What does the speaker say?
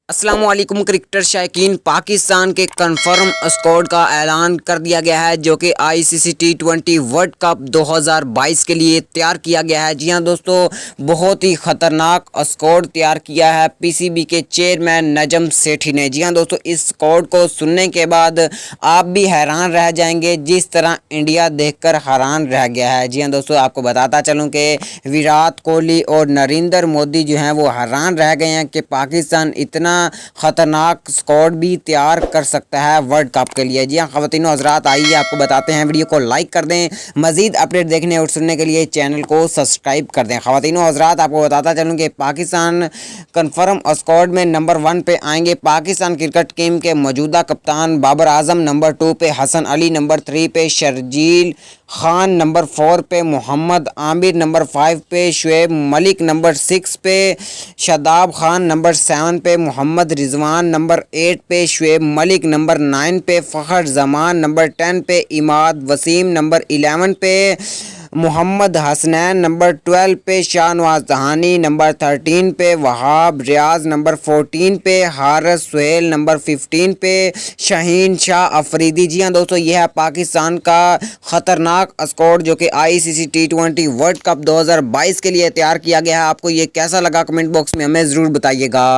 السلام علیکم کرکٹر شائقین، پاکستان کے کنفرم اسکواڈ کا اعلان کر دیا گیا ہے جو کہ آئی سی سی T20 ورلڈ کپ 2022 کے لیے تیار کیا گیا ہے۔ جی ہاں دوستو، بہت ہی خطرناک اسکواڈ تیار کیا ہے پی سی بی کے چیئرمین نجم سیٹھی نے۔ جی ہاں دوستو، اس اسکواڈ کو سننے کے بعد آپ بھی حیران رہ جائیں گے جس طرح انڈیا دیکھ کر حیران رہ گیا ہے۔ جی ہاں دوستو، آپ کو بتاتا چلوں کہ وراٹ کوہلی اور نریندر مودی جو ہیں وہ حیران رہ گئے ہیں کہ پاکستان اتنا خطرناک اسکواڈ بھی تیار کر سکتا ہے ورلڈ کپ کے لیے۔ جی ہاں خواتین و حضرات، آئیے آپ کو بتاتے ہیں، ویڈیو کو لائک کر دیں، مزید اپڈیٹ دیکھنے اور سننے کے لیے چینل کو سبسکرائب کر دیں۔ خواتین و حضرات، آپ کو بتاتا چلوں کہ پاکستان کنفرم اسکواڈ میں نمبر 1 پہ آئیں گے پاکستان کرکٹ ٹیم کے موجودہ کپتان بابر اعظم، نمبر 2 پہ حسن علی، نمبر 3 پہ شرجیل خان، نمبر 4 پہ محمد عامر، نمبر 5 پہ شعیب ملک، نمبر 6 پہ شاداب خان، نمبر 7 پہ محمد رضوان، نمبر 8 پہ شعیب ملک، نمبر 9 پہ فخر زمان، نمبر 10 پہ اماد وسیم، نمبر 11 پہ محمد حسنین، نمبر 12 پہ شاہ نواز دہانی، نمبر 13 پہ وہاب ریاض، نمبر 14 پہ حارث سہیل، نمبر 15 پہ شاہین شاہ افریدی۔ جی ہاں دوستو، یہ ہے پاکستان کا خطرناک اسکواڈ جو کہ آئی سی سی T20 ورلڈ کپ 2022 کے لیے تیار کیا گیا ہے۔ آپ کو یہ کیسا لگا کمنٹ باکس میں ہمیں ضرور بتائیے گا۔